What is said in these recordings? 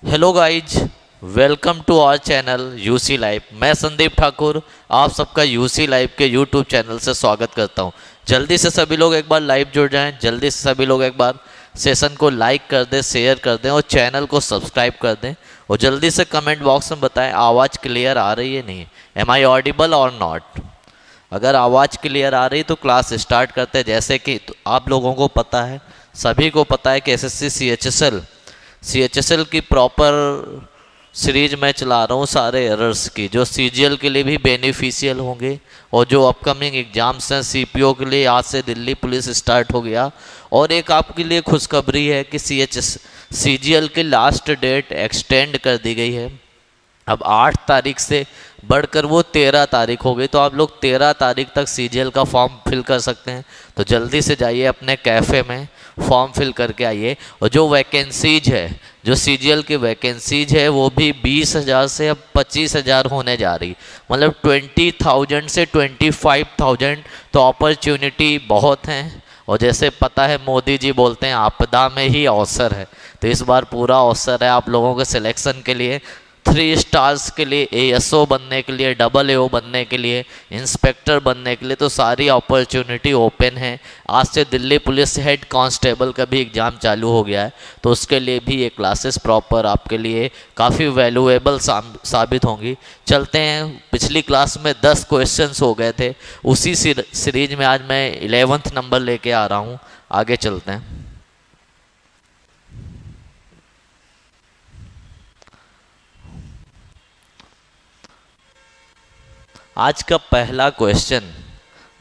Hello guys, welcome to our channel UC live. मैं संदीप ठाकुर आप सबका यूसी लाइव के यूट्यूब चैनल से स्वागत करता हूं। जल्दी से सभी लोग एक बार लाइव जुड़ जाएं, जल्दी से सभी लोग एक बार सेशन को लाइक कर दें, शेयर कर दें और चैनल को सब्सक्राइब कर दें। और जल्दी से कमेंट बॉक्स में बताएं आवाज़ क्लियर आ रही है नहीं, एम आई ऑडिबल और नॉट। अगर आवाज़ क्लियर आ रही तो क्लास स्टार्ट करते हैं। जैसे कि तो आप लोगों को पता है, सभी को पता है कि एसएससी सीएचएसएल की प्रॉपर सीरीज मैं चला रहा हूँ सारे एरर्स की, जो सीजीएल के लिए भी बेनिफिशियल होंगे और जो अपकमिंग एग्जाम्स हैं सीपीओ के लिए। आज से दिल्ली पुलिस स्टार्ट हो गया और एक आपके लिए खुशखबरी है कि सीजीएल की लास्ट डेट एक्सटेंड कर दी गई है। अब 8 तारीख से बढ़कर वो 13 तारीख हो गई, तो आप लोग 13 तारीख तक सीजीएल का फॉर्म फिल कर सकते हैं। तो जल्दी से जाइए अपने कैफ़े में, फॉर्म फिल करके आइए। और जो वैकेंसीज है, जो सीजीएल की वैकेंसीज है, वो भी 20,000 से अब 25,000 होने जा रही, मतलब 20,000 से 25,000। तो अपॉर्चुनिटी बहुत हैं। और जैसे पता है मोदी जी बोलते हैं आपदा में ही अवसर है, तो इस बार पूरा अवसर है आप लोगों के सिलेक्शन के लिए। 3 स्टार्स के लिए, एएसओ बनने के लिए, AA बनने के लिए, इंस्पेक्टर बनने के लिए, तो सारी अपॉर्चुनिटी ओपन है। आज से दिल्ली पुलिस हेड कांस्टेबल का भी एग्ज़ाम चालू हो गया है, तो उसके लिए भी ये क्लासेस प्रॉपर आपके लिए काफ़ी वैल्यूएबल साबित होंगी। चलते हैं, पिछली क्लास में 10 क्वेश्चंस हो गए थे, उसी सीरीज में आज मैं 11th नंबर लेके आ रहा हूँ। आगे चलते हैं। आज का पहला क्वेश्चन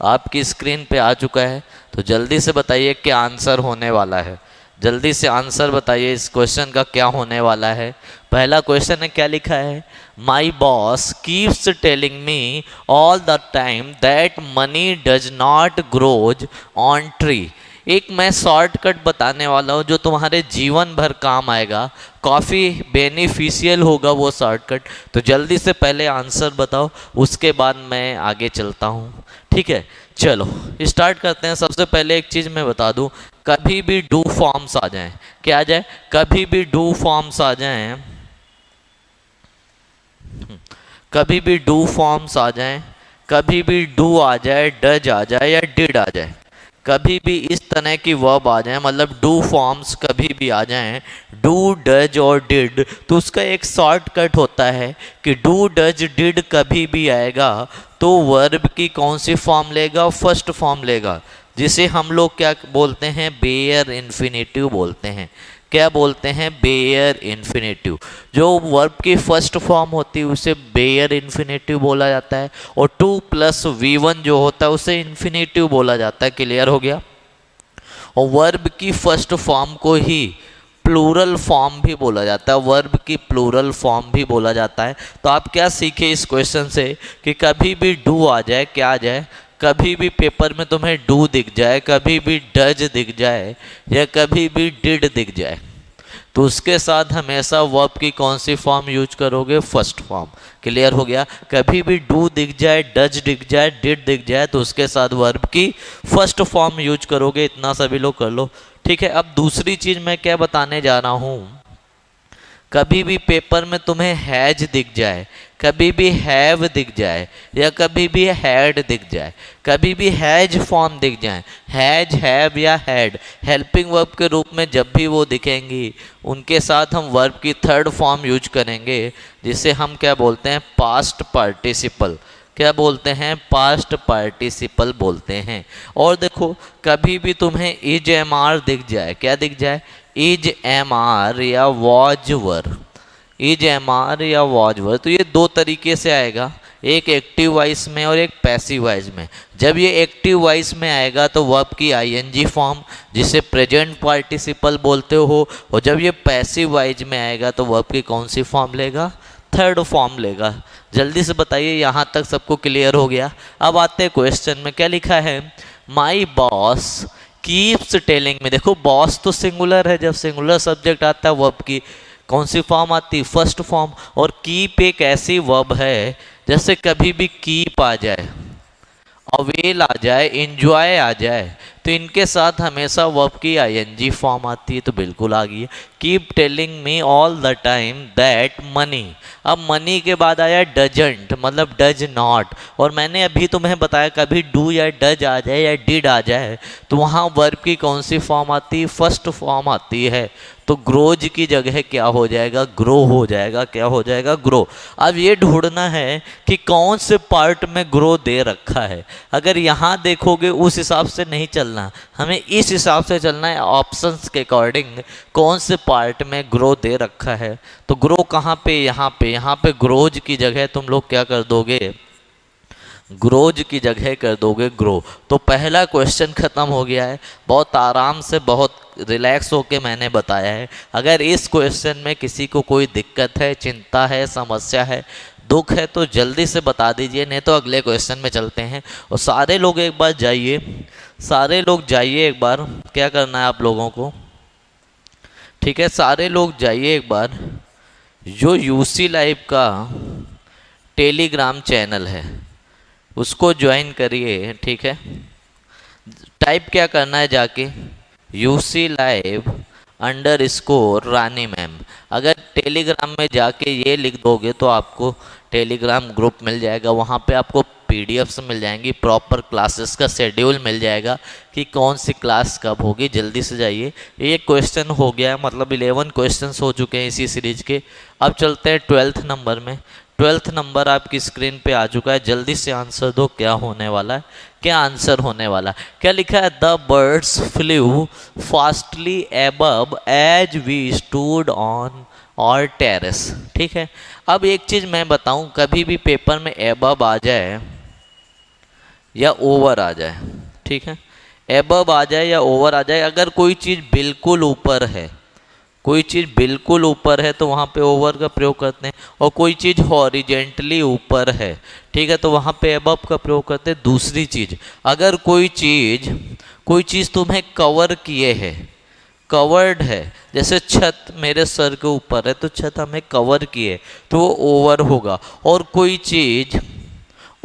आपकी स्क्रीन पे आ चुका है, तो जल्दी से बताइए क्या आंसर होने वाला है। जल्दी से आंसर बताइए इस क्वेश्चन का क्या होने वाला है। पहला क्वेश्चन है, क्या लिखा है? My boss keeps telling me all the time that money does not grows on tree. एक मैं शॉर्टकट बताने वाला हूँ जो तुम्हारे जीवन भर काम आएगा, काफ़ी बेनिफिशियल होगा वो शॉर्टकट। तो जल्दी से पहले आंसर बताओ, उसके बाद मैं आगे चलता हूँ। ठीक है, चलो स्टार्ट करते हैं। सबसे पहले एक चीज़ मैं बता दूँ, कभी भी डू फॉर्म्स आ जाएं, क्या आ जाए? कभी भी डू फॉर्म्स आ जाएं, कभी भी डू फॉर्म्स आ जाएं, कभी भी डू आ जाए, डज आ जाए या डिड आ जाए, कभी भी इस तरह की वर्ब आ जाए, मतलब डू फॉर्म्स कभी भी आ जाएं, डू, डज और डिड, तो उसका एक शॉर्टकट होता है कि डू, डज, डिड कभी भी आएगा तो वर्ब की कौन सी फॉर्म लेगा? फर्स्ट फॉर्म लेगा, जिसे हम लोग क्या बोलते हैं? बेयर इन्फिनेटिव बोलते हैं। क्या बोलते हैं? Bare infinitive. जो वर्ब की फर्स्ट फॉर्म होती है उसे बेयर इन्फिनेटिव बोला जाता है, और 2+V1 जो होता है उसे इन्फिनेटिव बोला जाता है। क्लियर हो गया? और वर्ब की फर्स्ट फॉर्म को ही प्लूरल फॉर्म भी बोला जाता है, वर्ब की प्लूरल फॉर्म भी बोला जाता है। तो आप क्या सीखे इस क्वेश्चन से कि कभी भी डू आ जाए, क्या आ जाए? कभी भी पेपर में तुम्हें डू दिख जाए, कभी भी डज दिख जाए या कभी भी डिड दिख जाए, तो उसके साथ हमेशा वर्ब की कौन सी फॉर्म यूज करोगे? First form. क्लियर हो गया? कभी भी डू दिख जाए, डज दिख जाए, डिड दिख जाए, तो उसके साथ वर्ब की फर्स्ट फॉर्म यूज करोगे। इतना सभी लोग कर लो। ठीक है, अब दूसरी चीज मैं क्या बताने जा रहा हूं, कभी भी पेपर में तुम्हें हैज दिख जाए, कभी भी हैव दिख जाए या कभी भी हैड दिख जाए, कभी भी हैज फॉर्म दिख जाए, हैज, हैव या हैड, हेल्पिंग वर्ब के रूप में जब भी वो दिखेंगी, उनके साथ हम वर्ब की थर्ड फॉर्म यूज करेंगे, जिसे हम क्या बोलते हैं? Past participle. क्या बोलते हैं? पास्ट पार्टिसिपल बोलते हैं। और देखो, कभी भी तुम्हें इज एम आर दिख जाए, क्या दिख जाए? इज एम आर या was were, is am are या वॉज वर, तो ये 2 तरीके से आएगा, एक एक्टिव वॉइस में और एक पैसिव वॉइस में। जब ये एक्टिव वॉइस में आएगा तो वर्ब की आईएनजी फॉर्म, जिसे प्रेजेंट पार्टिसिपल बोलते हो, और जब ये पैसिव वॉइस में आएगा तो वर्ब की कौन सी फॉर्म लेगा? थर्ड फॉर्म लेगा। जल्दी से बताइए, यहाँ तक सबको क्लियर हो गया? अब आते हैं क्वेश्चन में, क्या लिखा है? माई बॉस कीप्स टेलिंग में। देखो, बॉस तो सिंगुलर है, जब सिंगुलर सब्जेक्ट आता है वर्ब की कौन सी फॉर्म आती? First form. और कीप एक ऐसी वर्ब है, जैसे कभी भी कीप आ जाए, अवेल आ जाए, इंजॉय आ जाए, तो तो इनके साथ हमेशा वर्ब की आईएनजी फॉर्म आती है, तो बिल्कुल आ गई है। Keep telling me all the time that money, अब मनी के बाद आया डजंट, मतलब डज नॉट, और मैंने अभी तुम्हें बताया कभी डू या डज आ जाए या डिड आ जाए तो वहाँ वर्ब की कौन सी फॉर्म आती है, फर्स्ट फॉर्म आती है। तो ग्रोज की जगह क्या हो जाएगा, ग्रो हो जाएगा, क्या हो जाएगा, ग्रो। अब ये ढूंढना है कि कौन से पार्ट में ग्रो दे रखा है। अगर यहाँ देखोगे उस हिसाब से नहीं चलना, हमें इस हिसाब से चलना है ऑप्शंस के अकॉर्डिंग, कौन से पार्ट में ग्रो दे रखा है। तो ग्रो कहाँ पे, यहाँ पे, यहाँ पे ग्रोज की जगह तुम लोग क्या कर दोगे, ग्रोज की जगह कर दोगे ग्रो। तो पहला क्वेश्चन खत्म हो गया है। बहुत आराम से, बहुत रिलैक्स होके मैंने बताया है। अगर इस क्वेश्चन में किसी को कोई दिक्कत है, चिंता है, समस्या है, दुख है तो जल्दी से बता दीजिए, नहीं तो अगले क्वेश्चन में चलते हैं। और सारे लोग एक बार जाइए, सारे लोग जाइए एक बार, क्या करना है आप लोगों को, ठीक है, सारे लोग जाइए एक बार, जो यूसी लाइव का टेलीग्राम चैनल है उसको ज्वाइन करिए, ठीक है। टाइप क्या करना है, जाके यूसी लाइव _ रानी मैम। अगर टेलीग्राम में जाके ये लिख दोगे तो आपको टेलीग्राम ग्रुप मिल जाएगा, वहाँ पे आपको पीडीएफ्स मिल जाएंगी, प्रॉपर क्लासेस का शेड्यूल मिल जाएगा कि कौन सी क्लास कब होगी। जल्दी से जाइए। ये क्वेश्चन हो गया है, मतलब 11 क्वेश्चंस हो चुके हैं इसी सीरीज के। अब चलते हैं 12th नंबर में। 12th नंबर आपकी स्क्रीन पे आ चुका है। जल्दी से आंसर दो, क्या होने वाला है, क्या आंसर होने वाला है। क्या लिखा है, the birds flew fastly above as we stood on our terrace, ठीक है। अब एक चीज़ मैं बताऊं, कभी भी पेपर में एबव आ जाए या ओवर आ जाए, ठीक है, एबव आ जाए या ओवर आ जाए, अगर कोई चीज़ बिल्कुल ऊपर है, कोई चीज़ बिल्कुल ऊपर है तो वहाँ पे ओवर का प्रयोग करते हैं, और कोई चीज़ हॉरिजेंटली ऊपर है, ठीक है, तो वहाँ पे एबव का प्रयोग करते हैं। दूसरी चीज़, अगर कोई चीज़ तुम्हें कवर किए है, कवर्ड है, जैसे छत मेरे सर के ऊपर है तो छत हमें कवर किए तो वो ओवर होगा। और कोई चीज़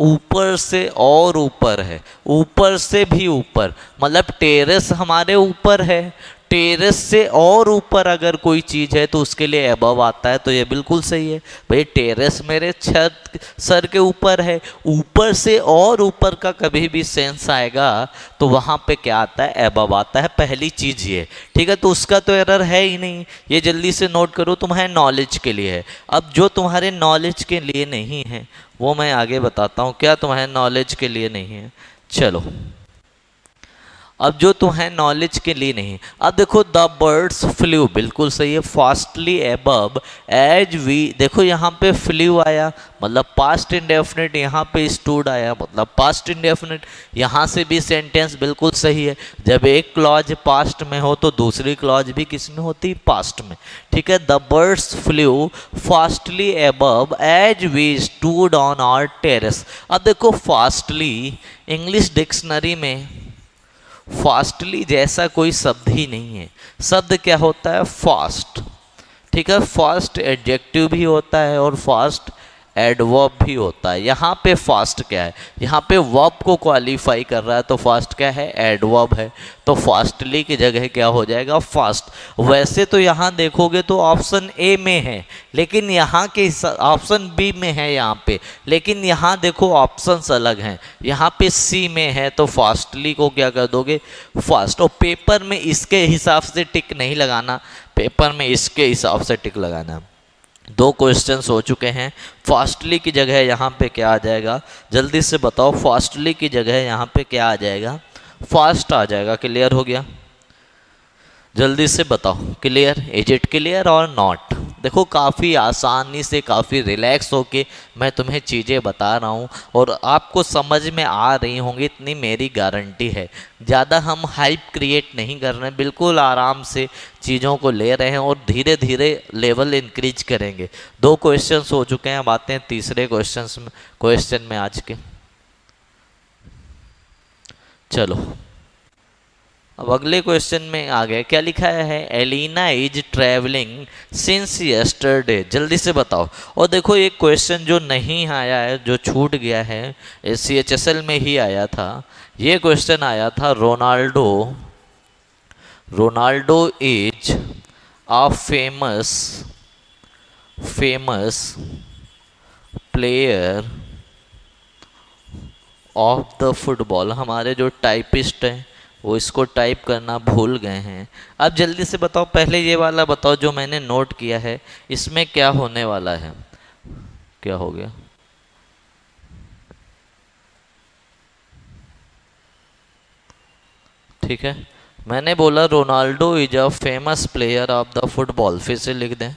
ऊपर से और ऊपर है, ऊपर से भी ऊपर, मतलब टेरेस हमारे ऊपर है, टेरेस से और ऊपर अगर कोई चीज़ है तो उसके लिए एबव आता है। तो ये बिल्कुल सही है भाई, टेरेस मेरे छत सर के ऊपर है, ऊपर से और ऊपर का कभी भी सेंस आएगा तो वहाँ पे क्या आता है, एबव आता है, पहली चीज़ ये, ठीक है। तो उसका तो एरर है ही नहीं, ये जल्दी से नोट करो, तुम्हारे नॉलेज के लिए है। अब जो तुम्हारे नॉलेज के लिए नहीं है वो मैं आगे बताता हूँ, क्या तुम्हारे नॉलेज के लिए नहीं है। चलो, अब जो तुम्हें नॉलेज के लिए नहीं, अब देखो द बर्ड्स फ्लू, बिल्कुल सही है, फास्टली एबव एज वी, देखो यहाँ पे फ्लू आया मतलब पास्ट इंडेफिनिट, यहाँ पे स्टूड आया मतलब पास्ट इंडेफिनिट, यहाँ से भी सेंटेंस बिल्कुल सही है। जब एक क्लॉज पास्ट में हो तो दूसरी क्लॉज भी किस में होती, पास्ट में, ठीक है। The birds flew fastly above as we stood on our terrace. अब देखो फास्टली, इंग्लिश डिक्शनरी में फास्टली जैसा कोई शब्द ही नहीं है। शब्द क्या होता है, फास्ट, ठीक है। फास्ट एडजेक्टिव भी होता है और फास्ट एडवर्ब भी होता है। यहाँ पे फास्ट क्या है, यहाँ पे वर्ब को क्वालिफाई कर रहा है तो फास्ट क्या है, एडवर्ब है। तो फास्टली की जगह क्या हो जाएगा, फास्ट। वैसे तो यहाँ देखोगे तो ऑप्शन ए में है, लेकिन यहाँ के ऑप्शन बी में है यहाँ पे, लेकिन यहाँ देखो ऑप्शंस अलग हैं। यहाँ पे सी में है तो फास्टली को क्या कर दोगे, फास्ट। और पेपर में इसके हिसाब से टिक नहीं लगाना, पेपर में इसके हिसाब से टिक लगाना। 2 क्वेश्चंस हो चुके हैं। फास्टली की जगह यहाँ पे क्या आ जाएगा, जल्दी से बताओ, फास्टली की जगह यहाँ पे क्या आ जाएगा, फास्ट आ जाएगा। क्लियर हो गया, जल्दी से बताओ, क्लियर, इज इट क्लियर और नॉट। देखो काफ़ी आसानी से, काफ़ी रिलैक्स होके मैं तुम्हें चीज़ें बता रहा हूँ और आपको समझ में आ रही होंगी, इतनी मेरी गारंटी है। ज़्यादा हम हाइप क्रिएट नहीं कर रहे हैं, बिल्कुल आराम से चीज़ों को ले रहे हैं और धीरे धीरे लेवल इंक्रीज करेंगे। 2 क्वेश्चंस हो चुके हैं, अब आते हैं तीसरे क्वेश्चन में आज के। चलो अब अगले क्वेश्चन में आ गए। क्या लिखा है, Elina is travelling since yesterday. जल्दी से बताओ। और देखो एक क्वेश्चन जो नहीं आया है, जो छूट गया है, CHSL में ही आया था, ये क्वेश्चन आया था Ronaldo is a famous player of the football. हमारे जो टाइपिस्ट हैं वो इसको टाइप करना भूल गए हैं। अब जल्दी से बताओ, पहले ये वाला बताओ जो मैंने नोट किया है, इसमें क्या होने वाला है? क्या हो गया? ठीक है, मैंने बोला Ronaldo is a famous player of the football. फिर से लिख दें,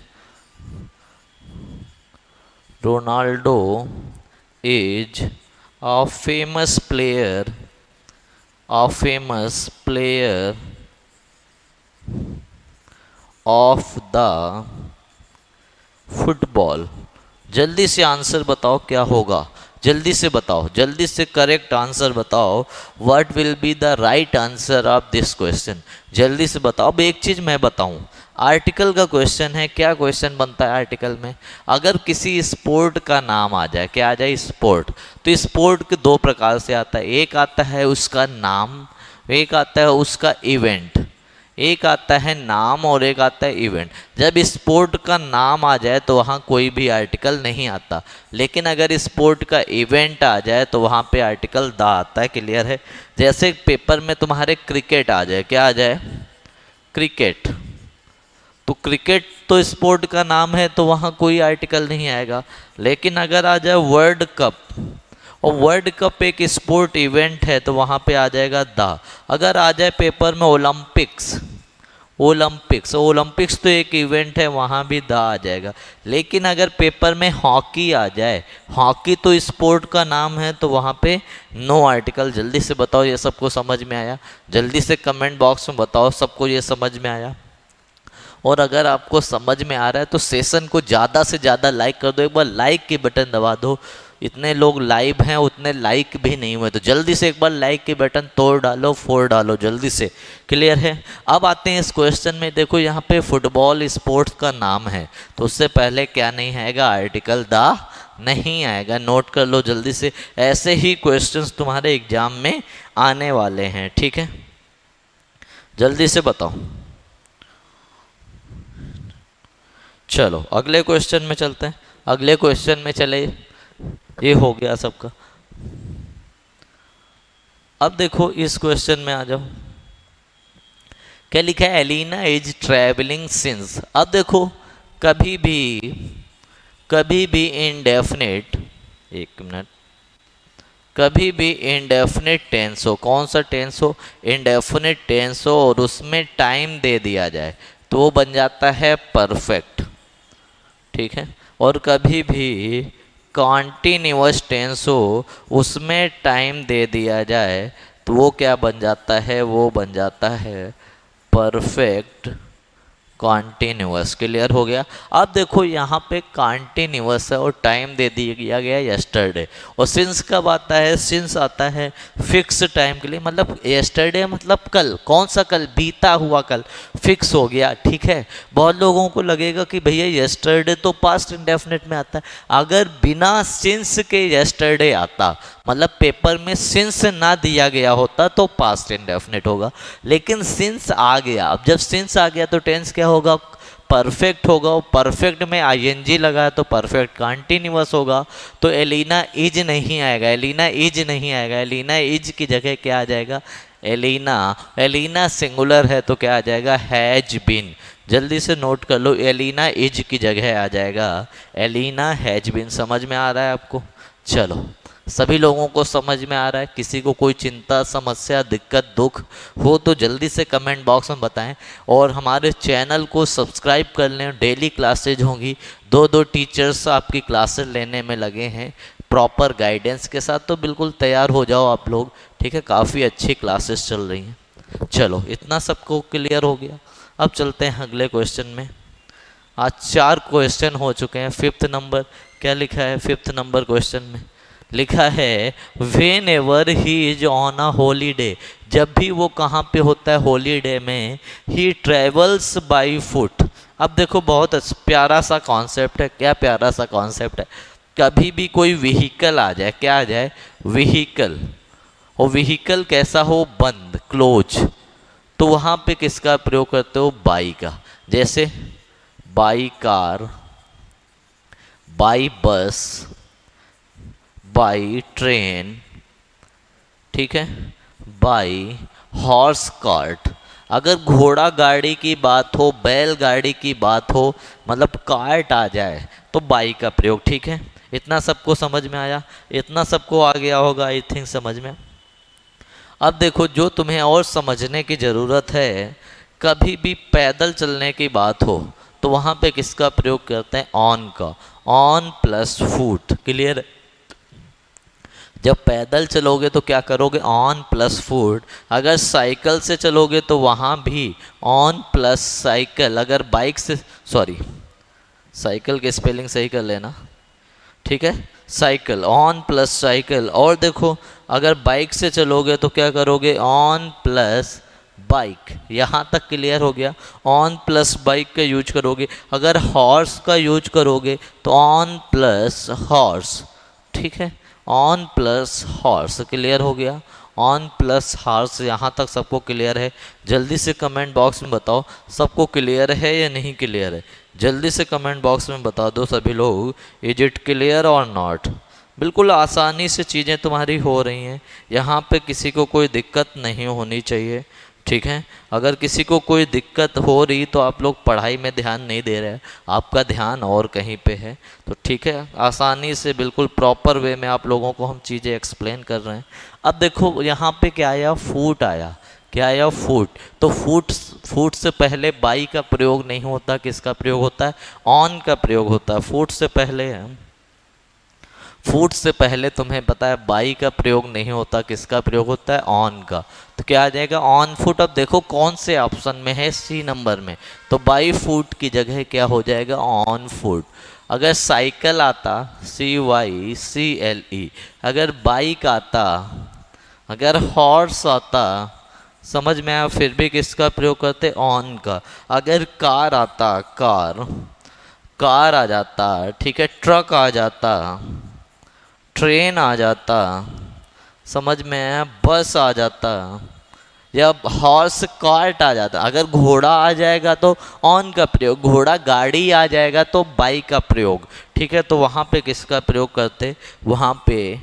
Ronaldo is a famous player of the football. जल्दी से आंसर बताओ क्या होगा, जल्दी से बताओ, जल्दी से करेक्ट आंसर बताओ। What will be the right answer of this question? जल्दी से बताओ। अब एक चीज मैं बताऊं, आर्टिकल का क्वेश्चन है। क्या क्वेश्चन बनता है आर्टिकल में? अगर किसी स्पोर्ट का नाम आ जाए, क्या आ जाए? स्पोर्ट। तो स्पोर्ट के दो प्रकार से आता है, एक आता है उसका नाम, एक आता है उसका इवेंट। एक आता है नाम और एक आता है इवेंट। जब स्पोर्ट का नाम आ जाए तो वहाँ कोई भी आर्टिकल नहीं आता, लेकिन अगर स्पोर्ट का इवेंट आ जाए तो वहाँ पे आर्टिकल द आता है। क्लियर है? जैसे पेपर में तुम्हारे क्रिकेट आ जाए, क्या आ जाए? क्रिकेट। तो क्रिकेट तो स्पोर्ट का नाम है तो वहाँ कोई आर्टिकल नहीं आएगा। लेकिन अगर आ जाए वर्ल्ड कप, और वर्ल्ड कप एक स्पोर्ट इवेंट है, तो वहाँ पे आ जाएगा द। अगर आ जाए पेपर में ओलंपिक्स तो एक इवेंट है, वहाँ भी द आ जाएगा। लेकिन अगर पेपर में हॉकी आ जाए, हॉकी तो स्पोर्ट का नाम है, तो वहाँ पे नो आर्टिकल। जल्दी से बताओ, ये सबको समझ में आया? जल्दी से कमेंट बॉक्स में बताओ सबको ये समझ में आया। और अगर आपको समझ में आ रहा है तो सेशन को ज़्यादा से ज़्यादा लाइक कर दो, एक बार लाइक के बटन दबा दो। इतने लोग लाइव हैं, उतने लाइक भी नहीं हुए, तो जल्दी से एक बार लाइक के बटन तोड़ डालो, फोड़ डालो जल्दी से। क्लियर है? अब आते हैं इस क्वेश्चन में। देखो यहाँ पे फुटबॉल स्पोर्ट्स का नाम है, तो उससे पहले क्या नहीं आएगा? आर्टिकल द नहीं आएगा। नोट कर लो जल्दी से, ऐसे ही क्वेश्चंस तुम्हारे एग्जाम में आने वाले हैं। ठीक है, जल्दी से बताओ। चलो अगले क्वेश्चन में चलते हैं। अगले क्वेश्चन में चले, ये हो गया सबका। अब देखो इस क्वेश्चन में आ जाओ, क्या लिखा है? Elina is travelling since. अब देखो कभी भी इंडेफिनिट, एक मिनट, कभी भी इंडेफिनिट टेंस हो, कौन सा टेंस हो? इंडेफिनिट टेंस हो, और उसमें टाइम दे दिया जाए तो वो बन जाता है परफेक्ट। ठीक है? और कभी भी कॉन्टिन्यूअस टेंस हो, उसमें टाइम दे दिया जाए तो वो क्या बन जाता है? वो बन जाता है परफेक्ट कॉन्टिन्यूअस। क्लियर हो गया? अब देखो यहाँ पे कॉन्टिन्यूअस है और टाइम दे दिया गया यस्टरडे। और सिंस कब आता है? सिंस आता है फिक्स टाइम के लिए, मतलब यस्टरडे मतलब कल। कौन सा कल? बीता हुआ कल, फिक्स हो गया। ठीक है? बहुत लोगों को लगेगा कि भैया यस्टरडे तो पास्ट इंडेफिनिट में आता है। अगर बिना सिंस के यस्टरडे आता, मतलब पेपर में सिंस ना दिया गया होता, तो पास्ट इंडेफिनिट होगा। लेकिन सिंस आ गया, अब जब सिंस आ गया तो टेंस क्या होगा? परफेक्ट होगा। और परफेक्ट में आईएनजी लगा तो परफेक्ट कंटीन्यूअस होगा। तो एलिना इज नहीं आएगा, एलिना इज नहीं आएगा। एलिना इज की जगह क्या आ जाएगा? एलिना सिंगुलर है तो क्या आ जाएगा? Has been. जल्दी से नोट कर लो, एलिना इज की जगह आ जाएगा एलिना हैज बीन। समझ में आ रहा है आपको? चलो, सभी लोगों को समझ में आ रहा है? किसी को कोई चिंता, समस्या, दिक्कत, दुख हो तो जल्दी से कमेंट बॉक्स में बताएं। और हमारे चैनल को सब्सक्राइब कर लें। डेली क्लासेज होंगी, दो टीचर्स आपकी क्लासेस लेने में लगे हैं प्रॉपर गाइडेंस के साथ, तो बिल्कुल तैयार हो जाओ आप लोग। ठीक है? काफ़ी अच्छी क्लासेस चल रही हैं। चलो, इतना सबको क्लियर हो गया। अब चलते हैं अगले क्वेश्चन में। आज 4 क्वेश्चन हो चुके हैं। 5th नंबर क्या लिखा है? 5th नंबर क्वेश्चन में लिखा है when ever he is on a holiday. जब भी वो कहाँ पे होता है? हॉलीडे में। ही ट्रेवल्स बाई फुट। अब देखो बहुत प्यारा सा कॉन्सेप्ट है। क्या प्यारा सा कॉन्सेप्ट है? कभी भी कोई व्हीकल आ जाए, क्या आ जाए? व्हीकल, और व्हीकल कैसा हो, बंद, क्लोज, तो वहां पे किसका प्रयोग करते हो, बाई का। जैसे by car, by bus, by train, ठीक है, बाई हॉर्स कार्ट। अगर घोड़ा गाड़ी की बात हो, बैलगाड़ी की बात हो, मतलब कार्ट आ जाए तो बाई का प्रयोग। ठीक है, इतना सबको समझ में आया, इतना सबको आ गया होगा आई थिंक समझ में। अब देखो जो तुम्हें और समझने की ज़रूरत है, कभी भी पैदल चलने की बात हो तो वहाँ पे किसका प्रयोग करते हैं, ऑन का। On plus foot, clear. जब पैदल चलोगे तो क्या करोगे, ऑन प्लस फुट। अगर साइकिल से चलोगे तो वहाँ भी ऑन प्लस साइकिल। अगर बाइक से, सॉरी साइकिल के स्पेलिंग सही कर लेना, ठीक है, साइकिल, ऑन प्लस साइकिल। और देखो अगर बाइक से चलोगे तो क्या करोगे, ऑन प्लस बाइक। यहाँ तक क्लियर हो गया, ऑन प्लस बाइक का यूज करोगे। अगर हॉर्स का यूज करोगे तो ऑन प्लस हॉर्स, ठीक है, ऑन प्लस हॉर्स, क्लियर हो गया, ऑन प्लस हॉर्स। यहाँ तक सबको क्लियर है? जल्दी से कमेंट बॉक्स में बताओ सबको क्लियर है या नहीं क्लियर है। जल्दी से कमेंट बॉक्स में बता दो सभी लोग, इज इट क्लियर और नॉट। बिल्कुल आसानी से चीज़ें तुम्हारी हो रही हैं, यहाँ पे किसी को कोई दिक्कत नहीं होनी चाहिए, ठीक है। अगर किसी को कोई दिक्कत हो रही तो आप लोग पढ़ाई में ध्यान नहीं दे रहे हैं, आपका ध्यान और कहीं पे है, तो ठीक है, आसानी से बिल्कुल प्रॉपर वे में आप लोगों को हम चीज़ें एक्सप्लेन कर रहे हैं। अब देखो यहाँ पे क्या आया, फुट आया, क्या आया, फुट। तो फुट से पहले बाई का प्रयोग नहीं होता, किसका प्रयोग होता है, ऑन का प्रयोग होता है। फुट से पहले तुम्हें पता है बाई का प्रयोग नहीं होता, किसका प्रयोग होता है, ऑन का। तो क्या आ जाएगा, ऑन फुट। अब देखो कौन से ऑप्शन में है, सी नंबर में, तो बाई फुट की जगह क्या हो जाएगा, ऑन फुट। अगर साइकिल आता, CYCLE, अगर बाइक आता, अगर हॉर्स आता, समझ में आया, फिर भी किसका प्रयोग करते, ऑन का। अगर कार आता, कार आ जाता, ठीक है, ट्रक आ जाता, ट्रेन आ जाता, समझ में आया, बस आ जाता, या हॉर्स कार्ट आ जाता। अगर घोड़ा आ जाएगा तो ऑन का प्रयोग, घोड़ा गाड़ी आ जाएगा तो बाई का प्रयोग, ठीक है। तो वहाँ पे किसका प्रयोग करते, वहाँ पे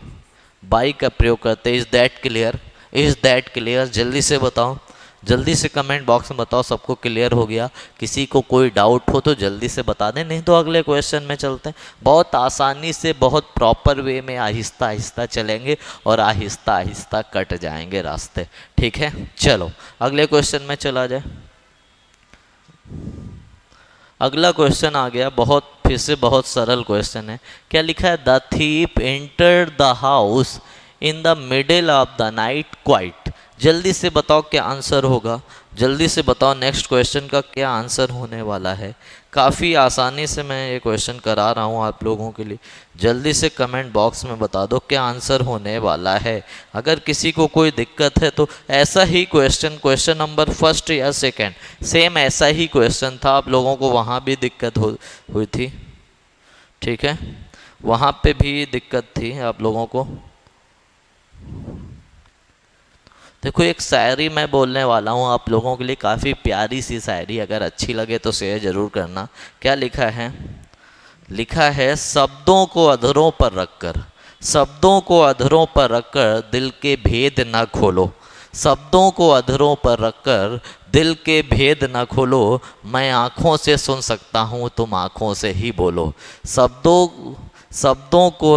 बाई का प्रयोग करते। Is that clear, is that clear, जल्दी से बताओ, जल्दी से कमेंट बॉक्स में बताओ सबको क्लियर हो गया। किसी को कोई डाउट हो तो जल्दी से बता दें, नहीं तो अगले क्वेश्चन में चलते हैं। बहुत आसानी से, बहुत प्रॉपर वे में आहिस्ता आहिस्ता चलेंगे और आहिस्ता आहिस्ता कट जाएंगे रास्ते, ठीक है। चलो अगले क्वेश्चन में चला जाए। अगला क्वेश्चन आ गया, बहुत फिर से बहुत सरल क्वेश्चन है। क्या लिखा है, the thief entered the house in the middle of the night quite. जल्दी से बताओ क्या आंसर होगा, जल्दी से बताओ नेक्स्ट क्वेश्चन का क्या आंसर होने वाला है। काफ़ी आसानी से मैं ये क्वेश्चन करा रहा हूँ आप लोगों के लिए, जल्दी से कमेंट बॉक्स में बता दो क्या आंसर होने वाला है। अगर किसी को कोई दिक्कत है तो ऐसा ही क्वेश्चन नंबर फर्स्ट या सेकंड, सेम ऐसा ही क्वेश्चन था, आप लोगों को वहाँ भी दिक्कत हुई थी, ठीक है, वहाँ पे भी दिक्कत थी आप लोगों को। देखो एक शायरी मैं बोलने वाला हूँ आप लोगों के लिए, काफ़ी प्यारी सी शायरी, अगर अच्छी लगे तो शेयर ज़रूर करना। क्या लिखा है, लिखा है, शब्दों को अधरों पर रखकर, शब्दों को अधरों पर रखकर दिल के भेद ना खोलो, शब्दों को अधरों पर रखकर दिल के भेद ना खोलो, मैं आँखों से सुन सकता हूँ तुम आँखों से ही बोलो। शब्दों को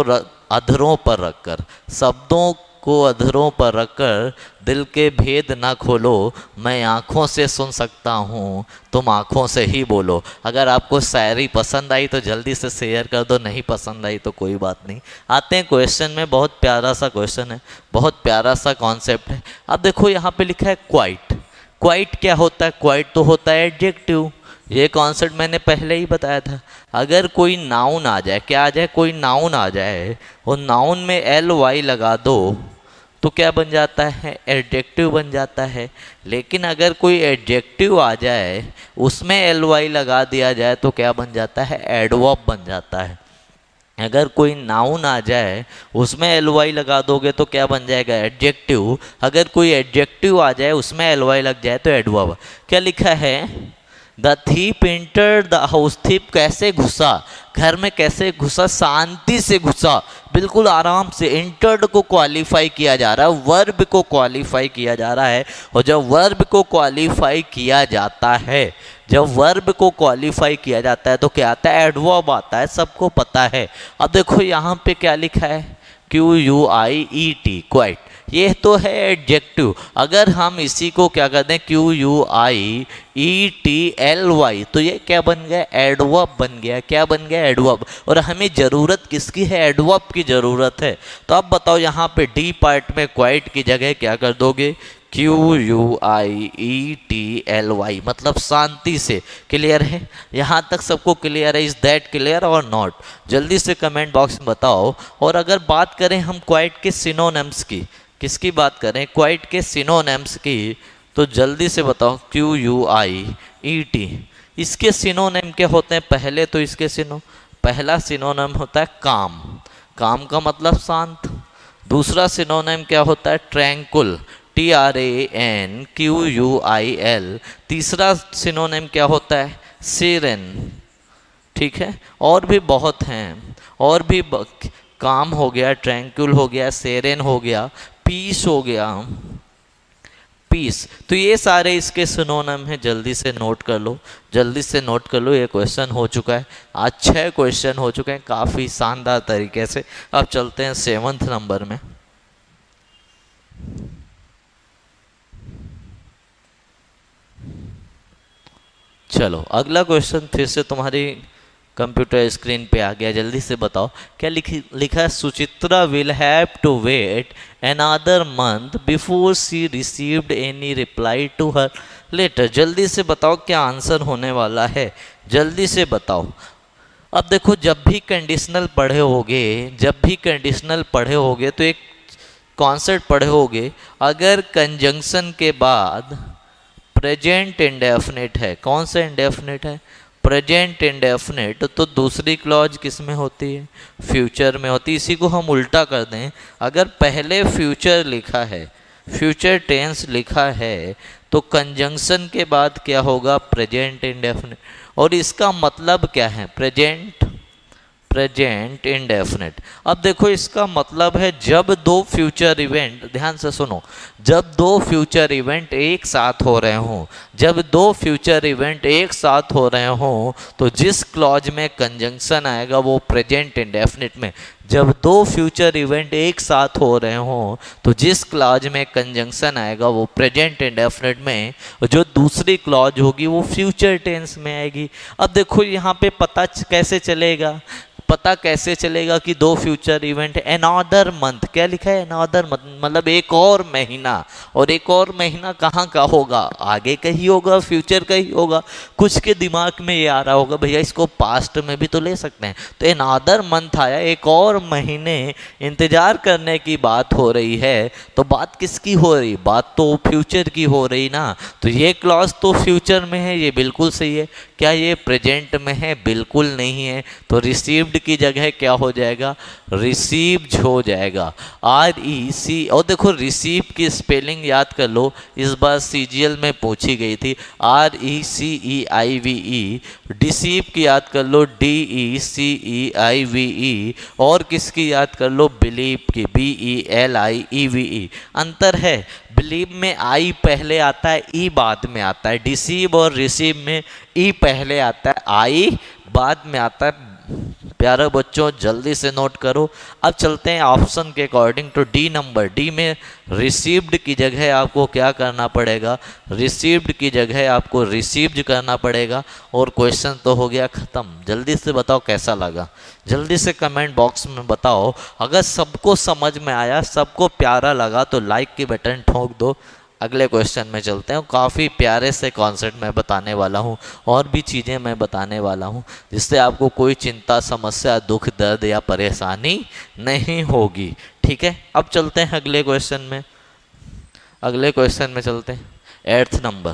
अधरों पर रखकर, शब्दों को अधरों पर रखकर दिल के भेद ना खोलो, मैं आँखों से सुन सकता हूँ तुम आँखों से ही बोलो। अगर आपको शायरी पसंद आई तो जल्दी से शेयर कर दो, नहीं पसंद आई तो कोई बात नहीं। आते हैं क्वेश्चन में, बहुत प्यारा सा क्वेश्चन है, बहुत प्यारा सा कॉन्सेप्ट है। अब देखो यहाँ पे लिखा है क्वाइट। क्वाइट क्या होता है, क्वाइट तो होता है एडजेक्टिव, ये कॉन्सेप्ट मैंने पहले ही बताया था। अगर कोई नाउन आ जाए, क्या आ जाए, कोई नाउन आ जाए और नाउन में LY लगा दो तो क्या बन जाता है, एडजेक्टिव बन जाता है। लेकिन अगर कोई एडजेक्टिव आ जाए उसमें LY लगा दिया जाए तो क्या बन जाता है, एडवर्ब बन जाता है। अगर कोई नाउन आ जाए उसमें एल वाई लगा दोगे तो क्या बन जाएगा, एडजेक्टिव। अगर कोई एडजेक्टिव आ जाए उसमें एल वाई लग जाए तो एडवर्ब। क्या लिखा है, the thief entered the house. Thief कैसे घुसा, घर में कैसे घुसा, शांति से घुसा, बिल्कुल आराम से। एंटर्ड को क्वालिफाई किया जा रहा है, वर्ब को क्वालिफाई किया जा रहा है। और जब वर्ब को क्वालिफाई किया जाता है, जब वर्ब को क्वालिफाई किया जाता है तो क्या आता है, एडवर्ब आता है, सबको पता है। अब देखो यहाँ पे क्या लिखा है, QUIET, क्वाइट, ये तो है एडजेक्टिव। अगर हम इसी को क्या कर दें, QUIETLY, तो ये क्या बन गया, एडवर्ब बन गया। क्या बन गया, एडवर्ब। और हमें ज़रूरत किसकी है, एडवर्ब की ज़रूरत है। तो अब बताओ यहाँ पे डी पार्ट में क्वाइट की जगह क्या कर दोगे, QUIETLY, मतलब शांति से। क्लियर है, यहाँ तक सबको क्लियर है? इज दैट क्लियर और नॉट? जल्दी से कमेंट बॉक्स में बताओ। और अगर बात करें हम क्वाइट के सिनोनिम्स की, किसकी बात करें, क्वाइट के सिनोनिम्स की, तो जल्दी से बताओ। QUIET, इसके सिनोनिम क्या होते हैं? पहले तो इसके पहला सिनोनिम होता है काम, काम का मतलब शांत। दूसरा सिनोनिम क्या होता है, ट्रैंकुल, TRANQUIL। तीसरा सिनोनिम क्या होता है, सीरेन। ठीक है, और भी बहुत हैं, और भी काम हो गया, ट्रैंक्यूल हो गया, सेरेन हो गया, पीस हो गया, पीस। तो ये सारे इसके सिनोनिम हैं। जल्दी से नोट कर लो, जल्दी से नोट कर लो। ये क्वेश्चन हो चुका है, आज 6 क्वेश्चन हो चुके हैं काफ़ी शानदार तरीके से। अब चलते हैं 7th नंबर में। चलो अगला क्वेश्चन फिर से तुम्हारी कंप्यूटर स्क्रीन पे आ गया, जल्दी से बताओ क्या लिखा है। Suchitra will have to wait another month before she received any reply to her letter. जल्दी से बताओ क्या आंसर होने वाला है, जल्दी से बताओ। अब देखो, जब भी कंडीशनल पढ़े होगे, जब भी कंडीशनल पढ़े होगे तो एक कॉन्सेप्ट पढ़े होगे, अगर कंजंक्शन के बाद प्रेजेंट इंडेफिनिट है, कौन सा इंडेफिनिट है, प्रेजेंट इंडेफिनिट, तो दूसरी क्लॉज किस में होती है, फ्यूचर में होती है। इसी को हम उल्टा कर दें, अगर पहले फ्यूचर लिखा है, फ्यूचर टेंस लिखा है, तो कंजंक्शन के बाद क्या होगा, प्रेजेंट इंडेफिनिट। और इसका मतलब क्या है, प्रेजेंट इंडेफिनिट। अब देखो इसका मतलब है जब दो फ्यूचर इवेंट, ध्यान से सुनो, जब दो फ्यूचर इवेंट एक साथ हो रहे हों, जब दो फ्यूचर इवेंट एक साथ हो रहे हों, तो जिस क्लॉज में कंजंक्शन आएगा वो प्रेजेंट इंडेफिनिट में। जब दो फ्यूचर इवेंट एक साथ हो रहे हों तो जिस क्लॉज में कंजंक्शन आएगा वो प्रेजेंट इंडेफिनिट में, जो दूसरी क्लॉज होगी वो फ्यूचर टेंस में आएगी। अब देखो यहाँ पे पता कैसे चलेगा, पता कैसे चलेगा कि दो फ्यूचर इवेंट, अनदर मंथ, क्या लिखा है, अनदर मंथ, मतलब एक और महीना। और एक और महीना कहाँ का होगा, आगे का ही होगा, फ्यूचर का ही होगा। कुछ के दिमाग में ये आ रहा होगा भैया इसको पास्ट में भी तो ले सकते हैं, तो अनदर मंथ आया, एक और महीने इंतजार करने की बात हो रही है। तो बात किसकी हो रही, बात तो फ्यूचर की हो रही ना। तो ये क्लॉज तो फ्यूचर में है, ये बिल्कुल सही है। क्या ये प्रेजेंट में है, बिल्कुल नहीं है। तो रिसीव्ड की जगह क्या हो जाएगा, रिसीव्ड हो जाएगा, REC। और देखो रिसीव की स्पेलिंग याद कर लो, इस बार CGL में पूछी गई थी, RECEIVE। डिसीव की याद कर लो, DECEIVE। और किसकी याद कर लो, बिलीव की, BELIEVE। अंतर है, बिलीव में आई पहले आता है, ई बाद में आता है। डिसीव और रिसीव में ई पहले आता है, आई बाद में आता है। प्यारे बच्चों जल्दी से नोट करो। अब चलते हैं ऑप्शन के according to D number. D में रिसीव्ड की जगह आपको क्या करना पड़ेगा, रिसीव्ड की जगह आपको रिसीव्ड करना पड़ेगा। और क्वेश्चन तो हो गया ख़त्म। जल्दी से बताओ कैसा लगा, जल्दी से कमेंट बॉक्स में बताओ। अगर सबको समझ में आया, सबको प्यारा लगा तो लाइक की बटन ठोक दो। अगले क्वेश्चन में चलते हैं। काफ़ी प्यारे से कॉन्सेप्ट मैं बताने वाला हूँ, और भी चीज़ें मैं बताने वाला हूँ जिससे आपको कोई चिंता, समस्या, दुख, दर्द या परेशानी नहीं होगी। ठीक है, अब चलते हैं अगले क्वेश्चन में। अगले क्वेश्चन में चलते हैं 8th नंबर।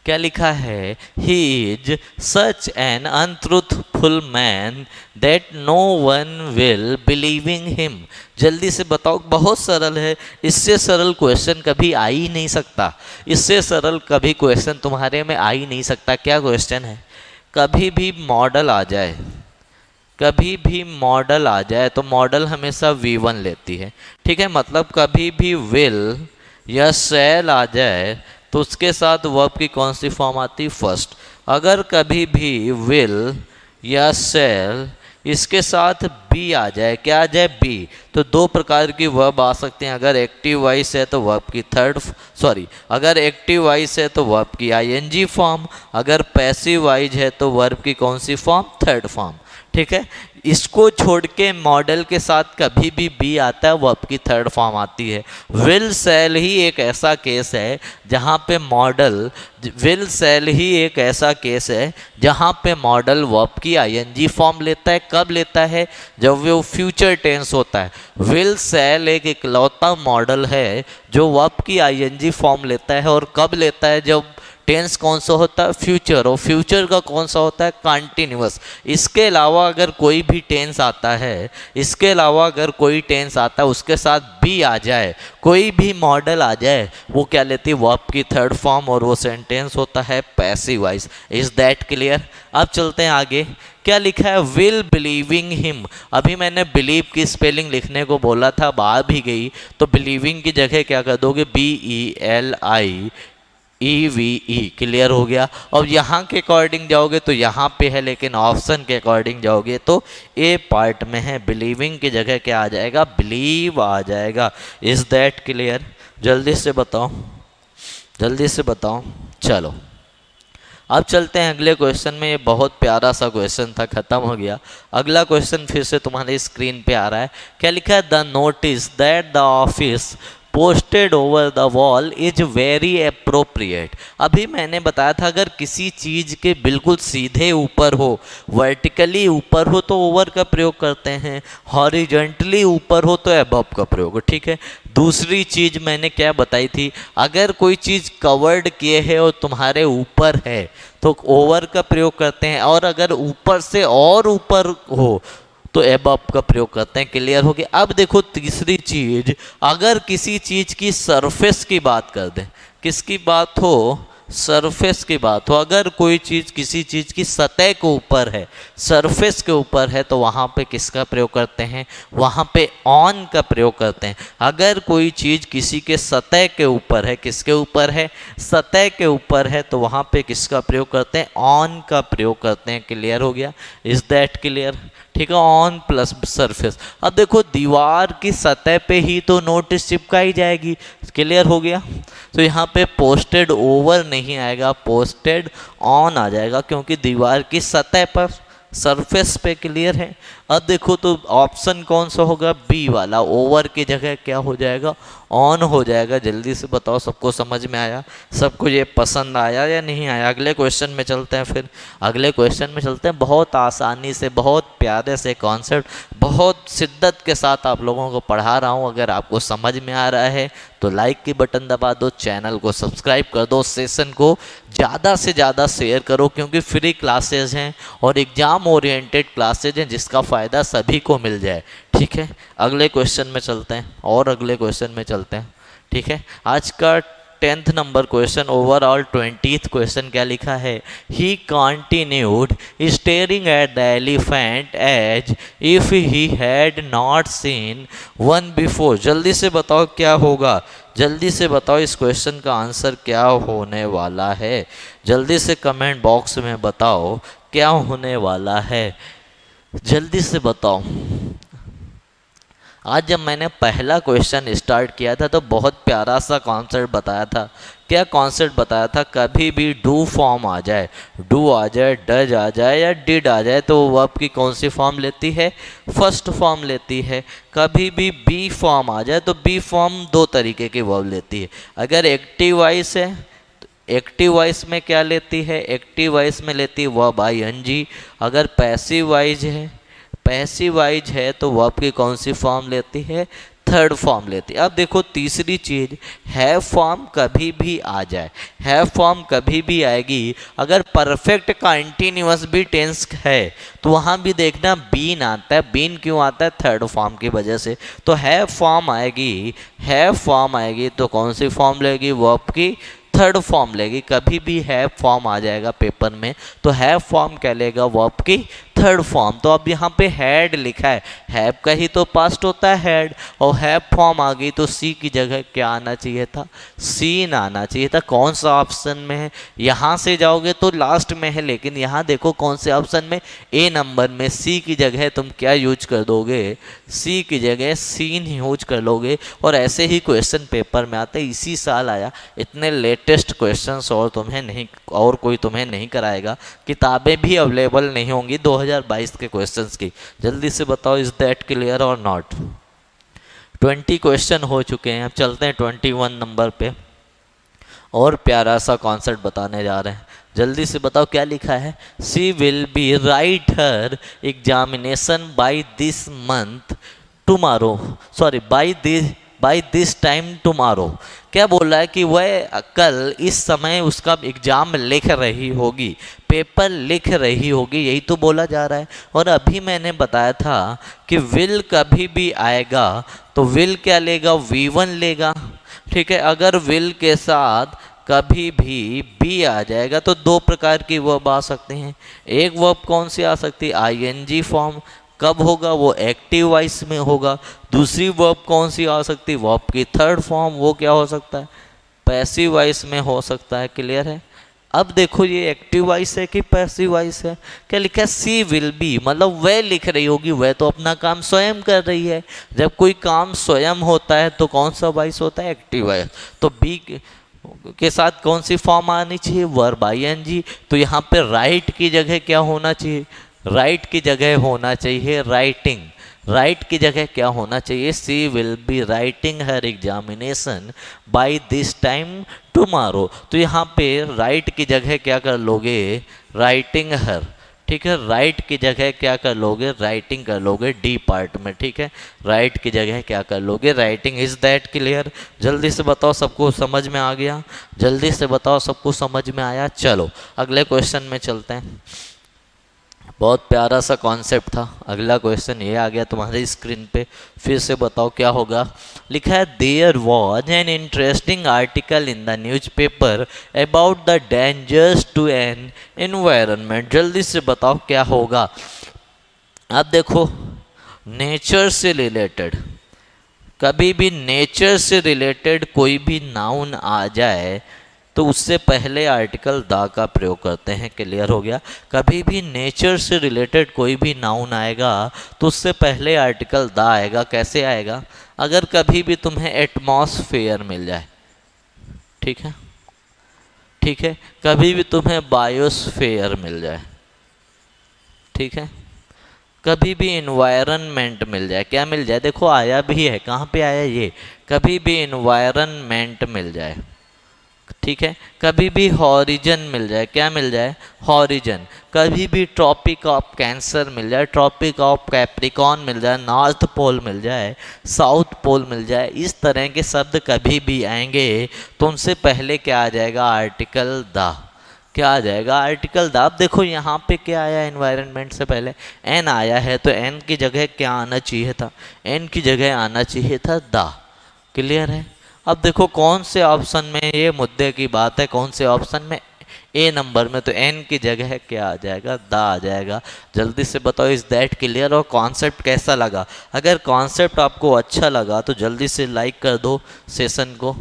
क्या लिखा है, he is such an untruthful man that no one will believing him. जल्दी से बताओ, बहुत सरल है, इससे सरल क्वेश्चन कभी आ ही नहीं सकता, इससे सरल कभी क्वेश्चन तुम्हारे में आ ही नहीं सकता। क्या क्वेश्चन है, कभी भी मॉडल आ जाए, कभी भी मॉडल आ जाए तो मॉडल हमेशा V1 लेती है, ठीक है। मतलब कभी भी विल या शैल आ जाए तो उसके साथ वर्ब की कौन सी फॉर्म आती है, फर्स्ट। अगर कभी भी विल या शैल इसके साथ बी आ जाए, क्या आ जाए, बी, तो दो प्रकार की वर्ब आ सकते हैं। अगर एक्टिव वॉइस है तो वर्ब की अगर एक्टिव वॉइस है तो वर्ब की आईएनजी फॉर्म, अगर पैसिव वॉइस है तो वर्ब की कौन सी फॉर्म, थर्ड फॉर्म, ठीक है। इसको छोड़ के मॉडल के साथ कभी भी बी आता है, वर्ब की थर्ड फॉर्म आती है। विल सेल ही एक ऐसा केस है जहाँ पे मॉडल, विल सेल ही एक ऐसा केस है जहाँ पे मॉडल वर्ब की आईएनजी फॉर्म लेता है। कब लेता है, जब वो फ्यूचर टेंस होता है। विल सेल एक इकलौता मॉडल है जो वर्ब की आईएनजी फॉर्म लेता है, और कब लेता है, जब टेंस कौन सा होता है, फ्यूचर, और फ्यूचर का कौन सा होता है, कंटिन्यूअस। इसके अलावा अगर कोई भी टेंस आता है, इसके अलावा अगर कोई टेंस आता है उसके साथ भी आ जाए, कोई भी मॉडल आ जाए, वो क्या लेती है, वर्ब की थर्ड फॉर्म, और वो सेंटेंस होता है passive voice. Is that clear. अब चलते हैं आगे। क्या लिखा है, विल बिलीविंग हिम। अभी मैंने बिलीव की स्पेलिंग लिखने को बोला था, बाहर भी गई, तो बिलीविंग की जगह क्या कर दोगे, BELIEVE, क्लियर हो गया। और यहाँ के अकॉर्डिंग जाओगे तो यहाँ पे है, लेकिन ऑप्शन के अकॉर्डिंग जाओगे तो ए पार्ट में है, बिलीविंग की जगह क्या आ जाएगा, बिलीव आ जाएगा। Is that clear. जल्दी से बताओ, जल्दी से बताओ। चलो अब चलते हैं अगले क्वेश्चन में। ये बहुत प्यारा सा क्वेश्चन था, खत्म हो गया। अगला क्वेश्चन फिर से तुम्हारे स्क्रीन पे आ रहा है। क्या लिखा है, the notice that the office posted over the wall is very appropriate. अभी मैंने बताया था अगर किसी चीज़ के बिल्कुल सीधे ऊपर हो, वर्टिकली ऊपर हो तो ओवर का प्रयोग करते हैं, हॉरिजॉन्टली ऊपर हो तो अबव का प्रयोग, ठीक है। दूसरी चीज़ मैंने क्या बताई थी, अगर कोई चीज़ कवर्ड किए है और तुम्हारे ऊपर है तो ओवर का प्रयोग करते हैं, और अगर ऊपर से और ऊपर हो तो एबव का प्रयोग करते हैं। क्लियर हो गया। अब देखो तीसरी चीज, अगर किसी चीज की सरफेस की बात कर दें, किसकी बात हो, सरफेस की बात हो, अगर कोई चीज किसी चीज की सतह के ऊपर है, सरफेस के ऊपर है, तो वहां पे किसका प्रयोग करते हैं, वहां पे ऑन का प्रयोग करते हैं। अगर कोई चीज किसी के सतह के ऊपर है, किसके ऊपर है, सतह के ऊपर है, तो वहां पे किसका प्रयोग करते हैं, ऑन का प्रयोग करते हैं। क्लियर हो गया। Is that clear. ठीक है, ऑन प्लस सरफेस। अब देखो दीवार की सतह पे ही तो नोटिस चिपकाई जाएगी। क्लियर हो गया। तो यहाँ पे पोस्टेड ओवर नहीं आएगा, पोस्टेड ऑन आ जाएगा, क्योंकि दीवार की सतह पर, सरफेस पे। क्लियर है। अब देखो तो ऑप्शन कौन सा होगा, बी वाला, ओवर की जगह क्या हो जाएगा, ऑन हो जाएगा। जल्दी से बताओ, सबको समझ में आया, सबको ये पसंद आया या नहीं आया। अगले क्वेश्चन में चलते हैं। फिर अगले क्वेश्चन में चलते हैं। बहुत आसानी से, बहुत प्यारे से कॉन्सेप्ट, बहुत शिद्दत के साथ आप लोगों को पढ़ा रहा हूँ। अगर आपको समझ में आ रहा है तो लाइक की बटन दबा दो, चैनल को सब्सक्राइब कर दो, सेशन को ज़्यादा से ज़्यादा शेयर करो, क्योंकि फ्री क्लासेज हैं और एग्ज़ाम ओरिएंटेड क्लासेज हैं जिसका फ़ायदा सभी को मिल जाए। ठीक है, अगले क्वेश्चन में चलते हैं, और अगले क्वेश्चन में चलते हैं। ठीक है, आज का 10th number question, overall 20th question क्या लिखा है, he continued staring at the elephant as if he had not seen one before. जल्दी से बताओ क्या होगा, जल्दी से बताओ इस क्वेश्चन का आंसर क्या होने वाला है। जल्दी से कमेंट बॉक्स में बताओ क्या होने वाला है, जल्दी से बताओ। आज जब मैंने पहला क्वेश्चन स्टार्ट किया था तो बहुत प्यारा सा कॉन्सेप्ट बताया था। क्या कॉन्सेप्ट बताया था, कभी भी डू फॉर्म आ जाए, डू आ जाए, डज आ जाए या डिड आ जाए, तो वर्ब की कौन सी फॉर्म लेती है, फर्स्ट फॉर्म लेती है। कभी भी बी फॉर्म आ जाए तो बी फॉर्म दो तरीके की वर्ब लेती है। अगर एक्टिव वॉइस है, एक्टिव वॉइस में क्या लेती है, एक्टिव वॉइस में लेती है वर्ब आईएनजी। अगर पैसिव वॉइस है, पैसिव वॉइस है तो वर्ब की कौन सी फॉर्म लेती है, थर्ड फॉर्म लेती है। अब देखो तीसरी चीज, हैव फॉर्म कभी भी आ जाए, हैव फॉर्म कभी भी आएगी अगर परफेक्ट कंटीन्यूअस भी टेंस है तो वहां भी देखना बीन आता है। बीन क्यों आता है? थर्ड फॉर्म की वजह से। तो हैव फॉर्म आएगी, हैव फॉर्म आएगी तो कौन सी फॉर्म लेगी? वर्ब की थर्ड फॉर्म लेगी। कभी भी हैव फॉर्म आ जाएगा पेपर में तो हैव फॉर्म क्या लेगा? वर्ब की थर्ड फॉर्म। तो अब यहाँ पे हैड लिखा है, हैव का ही तो पास्ट होता है हैड, और हैव फॉर्म आ गई तो सी की जगह क्या आना चाहिए था? सीन आना चाहिए था। कौन सा ऑप्शन में है? यहाँ से जाओगे तो लास्ट में है, लेकिन यहाँ देखो कौन से ऑप्शन में, ए नंबर में सी की जगह तुम क्या यूज कर दोगे? सी की जगह सीन यूज कर लोगे। और ऐसे ही क्वेश्चन पेपर में आते, इसी साल आया। इतने लेटेस्ट क्वेश्चंस और कोई तुम्हें नहीं कराएगा। किताबें भी अवेलेबल नहीं होंगी 2022 के क्वेश्चंस की। जल्दी से बताओ, इज दैट क्लियर और नॉट? 20 क्वेश्चन हो चुके हैं, अब चलते हैं 21 नंबर पे। और प्यारा सा कॉन्सेप्ट बताने जा रहे हैं। जल्दी से बताओ क्या लिखा है? She will be right her examination by this month tomorrow, sorry by this time tomorrow. क्या बोल रहा है कि वह कल इस समय उसका एग्जाम लिख रही होगी, पेपर लिख रही होगी, यही तो बोला जा रहा है। और अभी मैंने बताया था कि विल कभी भी आएगा तो विल क्या लेगा? V1 लेगा। ठीक है, अगर विल के साथ कभी भी बी आ जाएगा तो दो प्रकार की वर्ब आ सकते हैं। एक वर्ब कौन सी आ सकती है? ING form. कब होगा? वो एक्टिव वॉइस में होगा। दूसरी वर्ब कौन सी आ सकती है? वर्ब की थर्ड फॉर्म। वो क्या हो सकता है? पैसिव वॉइस में हो सकता है। क्लियर है? अब देखो ये एक्टिव वॉइस है कि पैसिव वॉइस है? क्या लिखा है? सी विल बी, मतलब वह लिख रही होगी, वह तो अपना काम स्वयं कर रही है। जब कोई काम स्वयं होता है तो कौन सा वॉइस होता है? Active voice. तो बी के साथ कौन सी फॉर्म आनी चाहिए? Verb ING। तो यहाँ पे राइट की जगह क्या होना चाहिए? राइट की जगह होना चाहिए राइटिंग। राइट की जगह क्या होना चाहिए? She will be writing her examination by this time tomorrow. तो यहाँ पे राइट की जगह क्या कर लोगे? Writing her. ठीक है, राइट की जगह क्या कर लोगे? राइटिंग कर लोगे डी पार्ट में। ठीक है, राइट की जगह क्या कर लोगे? राइटिंग। Is that clear? जल्दी से बताओ, सबको समझ में आ गया? जल्दी से बताओ, सबको समझ में आया? चलो अगले क्वेश्चन में चलते हैं। बहुत प्यारा सा कॉन्सेप्ट था। अगला क्वेश्चन ये आ गया तुम्हारी स्क्रीन पे, फिर से बताओ क्या होगा। लिखा है there was an interesting article in the newspaper about the dangers to an environment. जल्दी से बताओ क्या होगा। अब देखो, नेचर से रिलेटेड, कभी भी नेचर से रिलेटेड कोई भी नाउन आ जाए तो उससे पहले आर्टिकल द का प्रयोग करते हैं। क्लियर हो गया? कभी भी नेचर से रिलेटेड कोई भी नाउन आएगा तो उससे पहले आर्टिकल द आएगा। कैसे आएगा? अगर कभी भी तुम्हें एटमॉस्फेयर मिल जाए, ठीक है, ठीक है, कभी भी तुम्हें बायोस्फेयर मिल जाए, ठीक है, कभी भी इन्वायरमेंट मिल जाए, क्या मिल जाए? देखो आया भी है, कहाँ पे आया ये? कभी भी इन्वायरमेंट मिल जाए, ठीक है, कभी भी हॉरिजन मिल जाए, क्या मिल जाए? हॉरिजन। कभी भी ट्रॉपिक ऑफ कैंसर मिल जाए, ट्रॉपिक ऑफ कैप्रिकॉन मिल जाए, नॉर्थ पोल मिल जाए, साउथ पोल मिल जाए, इस तरह के शब्द कभी भी आएंगे तो उनसे पहले क्या आ जाएगा? Article the. क्या आ जाएगा? Article the. अब देखो यहाँ पे क्या आया? एनवायरनमेंट से पहले एन आया है तो एन की जगह क्या आना चाहिए था? एन की जगह आना चाहिए था द। क्लियर है? अब देखो कौन से ऑप्शन में, ये मुद्दे की बात है, कौन से ऑप्शन में? ए नंबर में। तो एन की जगह क्या आ जाएगा? द आ जाएगा। जल्दी से बताओ, इज दैट क्लियर? और कॉन्सेप्ट कैसा लगा? अगर कॉन्सेप्ट आपको अच्छा लगा तो जल्दी से लाइक कर दो सेशन को,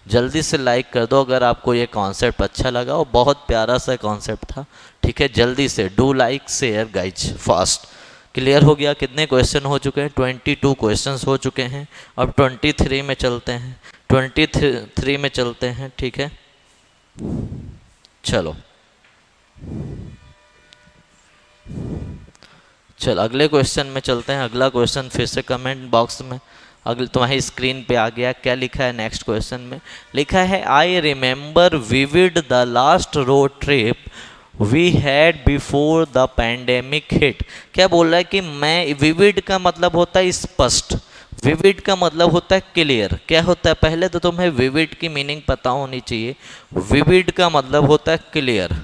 जल्दी से लाइक कर दो अगर आपको ये कॉन्सेप्ट अच्छा लगा। और बहुत प्यारा सा कॉन्सेप्ट था। ठीक है, जल्दी से do like share guys fast. Clear हो गया? कितने क्वेश्चन हो चुके हैं? 22 क्वेश्चंस हो चुके हैं। अब 23 में चलते हैं, 23 में चलते हैं। ठीक है, चलो अगले क्वेश्चन में चलते हैं। अगला क्वेश्चन फिर से कमेंट बॉक्स में अगले तुम्हारी स्क्रीन पे आ गया। क्या लिखा है नेक्स्ट क्वेश्चन में? लिखा है I remember vivid the last road trip we had before the pandemic hit. क्या बोल रहा है कि मैं, विविड का मतलब होता है स्पष्ट, विविड का मतलब होता है क्लियर। क्या होता है, पहले तो तुम्हें विविड की मीनिंग पता होनी चाहिए। विविड का मतलब होता है क्लियर,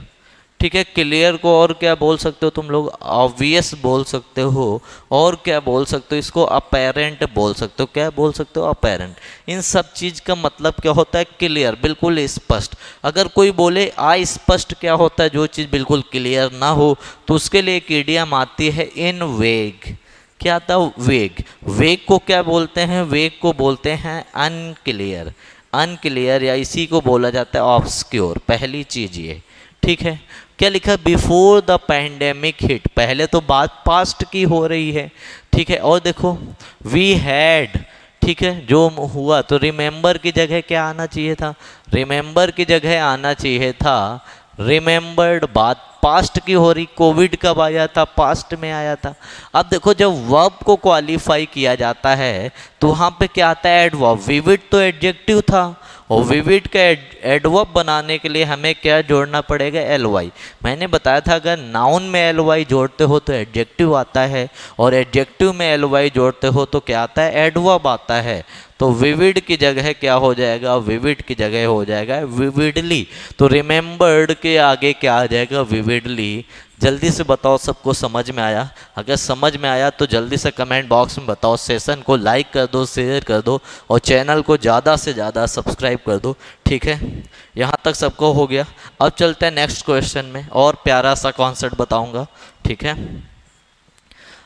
ठीक है। क्लियर को और क्या बोल सकते हो तुम लोग, ऑब्वियस बोल सकते हो, और क्या बोल सकते हो इसको, अपेरेंट बोल सकते हो। क्या बोल सकते हो, अपेरेंट। इन सब चीज का मतलब क्या होता है, क्लियर, बिल्कुल स्पष्ट। अगर कोई बोले अस्पष्ट क्या होता है, जो चीज बिल्कुल क्लियर ना हो, तो उसके लिए एक इडियम आती है इन वेग। क्या था, वेग। वेग को क्या बोलते हैं, वेग को बोलते हैं अनक्लियर। अनक्लियर या इसी को बोला जाता है ऑब्सक्योर। पहली चीज ये, ठीक है। क्या लिखा, बिफोर द पैंडेमिक हिट, पहले तो बात पास्ट की हो रही है, ठीक है। और देखो वी हैड, ठीक है, जो हुआ, तो रिमेंबर की जगह क्या आना चाहिए था, रिमेंबर की जगह आना चाहिए था रिमेंबर्ड। बात पास्ट की हो रही, कोविड कब आया था, पास्ट में आया था। अब देखो जब वर्ब को क्वालिफाई किया जाता है तो वहां पे क्या आता है, एडवर्ब। विविड तो एडजेक्टिव था, और विविड का एडवर्ब बनाने के लिए हमें क्या जोड़ना पड़ेगा, एल वाई। मैंने बताया था अगर नाउन में एल वाई जोड़ते हो तो एडजेक्टिव आता है, और एडजेक्टिव में एल वाई जोड़ते हो तो क्या आता है, एडवर्ब आता है। तो विविड की जगह क्या हो जाएगा, विविड की जगह हो जाएगा विविडली। तो रिमेंबर्ड के आगे क्या आ जाएगा, विविडली। जल्दी से बताओ सबको समझ में आया। अगर समझ में आया तो जल्दी से कमेंट बॉक्स में बताओ। सेशन को लाइक कर दो, शेयर कर दो, और चैनल को ज़्यादा से ज़्यादा सब्सक्राइब कर दो, ठीक है। यहाँ तक सबको हो गया। अब चलते हैं नेक्स्ट क्वेश्चन में, और प्यारा सा कॉन्सेप्ट बताऊँगा, ठीक है।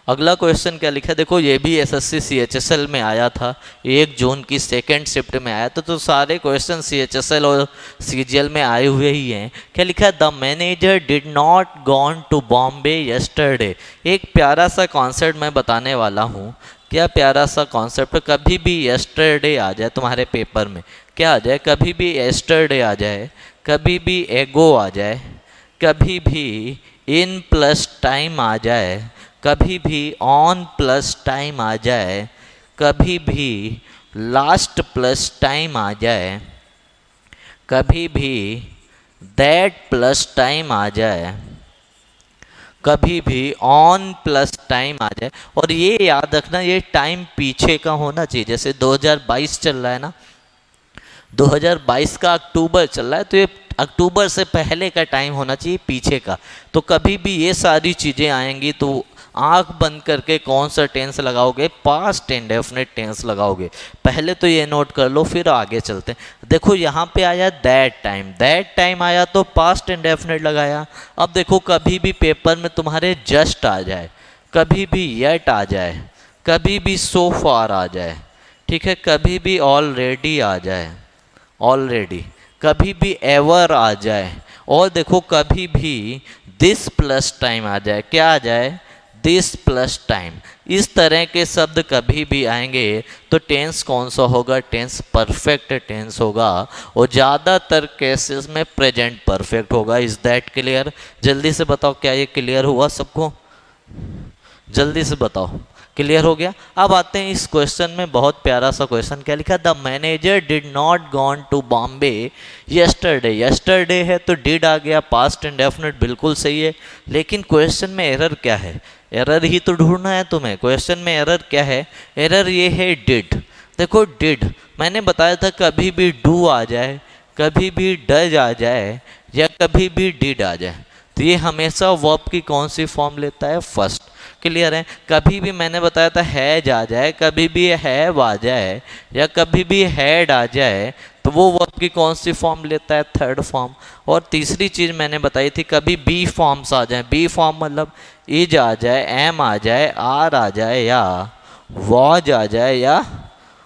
अगला क्वेश्चन क्या लिखा है, देखो ये भी एसएससी सीएचएसएल में आया था, 1 जून की सेकेंड शिफ्ट में आया था। तो सारे क्वेश्चन सीएचएसएल और सीजीएल में आए हुए ही हैं। क्या लिखा है, the manager did not gone to Bombay yesterday. एक प्यारा सा कॉन्सेप्ट मैं बताने वाला हूँ। क्या प्यारा सा कॉन्सेप्ट, कभी भी यस्टरडे आ जाए तुम्हारे पेपर में, क्या आ जाए, कभी भी यस्टरडे आ जाए, कभी भी एगो आ जाए, कभी भी इन प्लस टाइम आ जाए, कभी भी ऑन प्लस टाइम आ जाए, कभी भी लास्ट प्लस टाइम आ जाए, कभी भी दैट प्लस टाइम आ जाए, कभी भी ऑन प्लस टाइम आ जाए। और ये याद रखना, ये टाइम पीछे का होना चाहिए। जैसे 2022 चल रहा है ना, 2022 का अक्टूबर चल रहा है, तो ये अक्टूबर से पहले का टाइम होना चाहिए, पीछे का। तो कभी भी ये सारी चीज़ें आएंगी तो आंख बंद करके कौन सा टेंस लगाओगे, पास्ट इंडेफिनिट टेंस लगाओगे। पहले तो ये नोट कर लो, फिर आगे चलते हैं। देखो यहाँ पे आया दैट टाइम, दैट टाइम आया तो पास्ट इंडेफिनिट लगाया। अब देखो कभी भी पेपर में तुम्हारे जस्ट आ जाए, कभी भी येट आ जाए, कभी भी सो फार आ जाए, ठीक है, कभी भी ऑलरेडी आ जाए, ऑलरेडी, कभी भी एवर आ जाए, और देखो कभी भी दिस प्लस टाइम आ जाए। क्या आ जाए, दिस प्लस टाइम। इस तरह के शब्द कभी भी आएंगे तो टेंस कौन सा होगा, टेंस परफेक्ट टेंस होगा, और ज़्यादातर केसेस में प्रेजेंट परफेक्ट होगा। Is that clear? जल्दी से बताओ, क्या ये क्लियर हुआ सबको? जल्दी से बताओ, क्लियर हो गया? अब आते हैं इस क्वेश्चन में, बहुत प्यारा सा क्वेश्चन। क्या लिखा, the manager did not gone to Bombay yesterday. Yesterday है तो डिड आ गया, पास्ट इंडेफिनिट बिल्कुल सही है। लेकिन क्वेश्चन में एरर क्या है, एरर ही तो ढूंढना है तुम्हें। क्वेश्चन में एरर क्या है, एरर ये है डिड। देखो डिड मैंने बताया था कभी भी डू आ जाए, कभी भी डज आ जाए, या कभी भी डिड आ जाए, तो ये हमेशा वर्ब की कौन सी फॉर्म लेता है, फर्स्ट। क्लियर है? कभी भी मैंने बताया था हैज आ जाए, कभी भी हैव आ जाए, या कभी भी हैड आ जाए, तो वो वर्ब की कौन सी फॉर्म लेता है, थर्ड फॉर्म। और तीसरी चीज़ मैंने बताई थी, कभी बी फॉर्म्स आ जाए। बी फॉर्म मतलब इज आ जाए, एम आ जाए, आर आ जाए, या वॉज आ जाए, या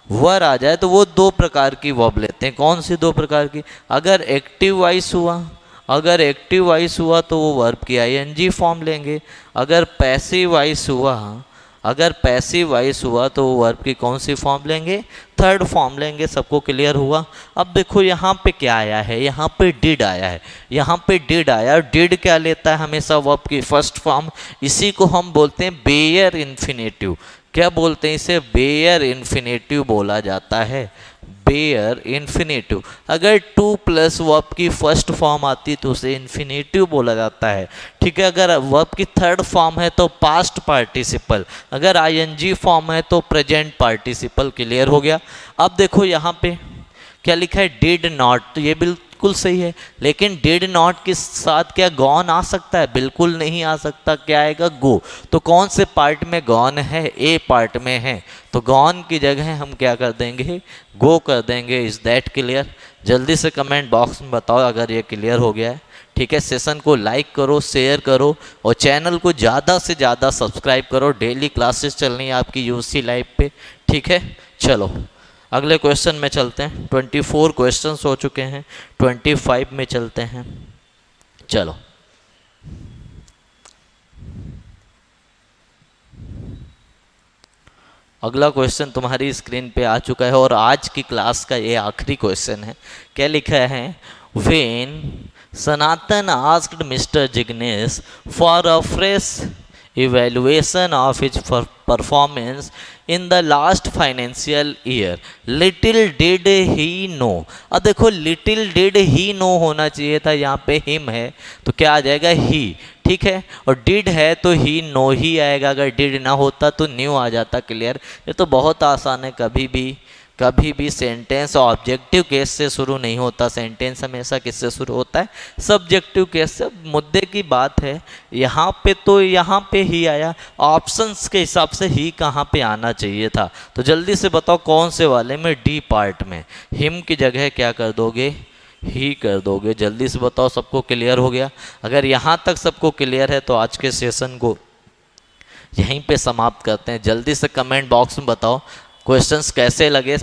वर आ जाए, तो वो 2 प्रकार की वर्ब लेते हैं। कौन सी 2 प्रकार की? अगर एक्टिव वॉइस हुआ, अगर एक्टिव वॉइस हुआ तो वो वर्ब की आईएनजी फॉर्म लेंगे। अगर पैसिव वॉइस हुआ, अगर पैसिव वॉइस हुआ तो वो वर्ब की कौन सी फॉर्म लेंगे, थर्ड फॉर्म लेंगे। सबको क्लियर हुआ? अब देखो यहाँ पे क्या आया है, यहाँ पे डिड आया है, यहाँ पे डिड आया। डिड क्या लेता है, हमेशा वर्ब की फर्स्ट फॉर्म। इसी को हम बोलते हैं बेयर इन्फिनेटिव। क्या बोलते हैं इसे? बेयर इन्फिनेटिव बोला जाता है, बेयर इन्फिनेटिव। अगर टू प्लस वर्ब की फर्स्ट फॉर्म आती तो उसे इन्फिनेटिव बोला जाता है, ठीक है। अगर वर्ब की थर्ड फॉर्म है तो पास्ट पार्टिसिपल, अगर आईएनजी फॉर्म है तो प्रेजेंट पार्टिसिपल। क्लियर हो गया। अब देखो यहाँ पे क्या लिखा है? डिड नॉट, तो ये बिल्कुल सही है, लेकिन डिड नॉट के साथ क्या गॉन आ सकता है? बिल्कुल नहीं आ सकता। क्या आएगा? गो। तो कौन से पार्ट में गॉन है? ए पार्ट में है, तो गॉन की जगह हम क्या कर देंगे? गो कर देंगे। Is that clear? जल्दी से कमेंट बॉक्स में बताओ अगर ये क्लियर हो गया है, ठीक है। सेशन को लाइक करो, शेयर करो और चैनल को ज़्यादा से ज़्यादा सब्सक्राइब करो। डेली क्लासेस चल रही हैं आपकी यूसी लाइव पे, ठीक है। चलो अगले क्वेश्चन में चलते हैं। 24 क्वेश्चंस हो चुके हैं, 25 में चलते हैं। चलो अगला क्वेश्चन तुम्हारी स्क्रीन पे आ चुका है और आज की क्लास का ये आखिरी क्वेश्चन है। क्या लिखा है? When Sanatan asked mister Jignesh for a fresh evaluation of his performance in the last financial year, little did he know। अब देखो little did he know होना चाहिए था, यहाँ पे him है तो क्या आ जाएगा? he, ठीक है। और did है तो he know ही आएगा, अगर did ना होता तो new आ जाता। क्लियर? ये तो बहुत आसान है। कभी भी सेंटेंस ऑब्जेक्टिव केस से शुरू नहीं होता, सेंटेंस हमेशा किससे शुरू होता है? सब्जेक्टिव केस से। मुद्दे की बात है यहाँ पे, तो यहाँ पे ही आया, ऑप्शंस के हिसाब से ही कहाँ पे आना चाहिए था? तो जल्दी से बताओ कौन से वाले में? डी पार्ट में। हिम की जगह क्या कर दोगे? ही कर दोगे। जल्दी से बताओ, सबको क्लियर हो गया? अगर यहाँ तक सबको क्लियर है तो आज के सेशन को यहीं पे समाप्त करते हैं। जल्दी से कमेंट बॉक्स में बताओ क्वेश्चंस कैसे लगे।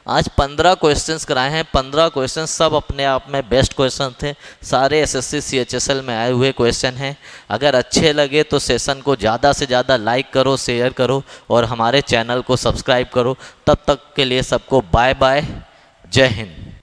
आज 15 क्वेश्चंस कराए हैं, 15 क्वेश्चंस सब अपने आप में बेस्ट क्वेश्चन थे, सारे एसएससी सीएचएसएल में आए हुए क्वेश्चन हैं। अगर अच्छे लगे तो सेशन को ज़्यादा से ज़्यादा लाइक करो, शेयर करो और हमारे चैनल को सब्सक्राइब करो। तब तक के लिए सबको बाय बाय, जय हिंद।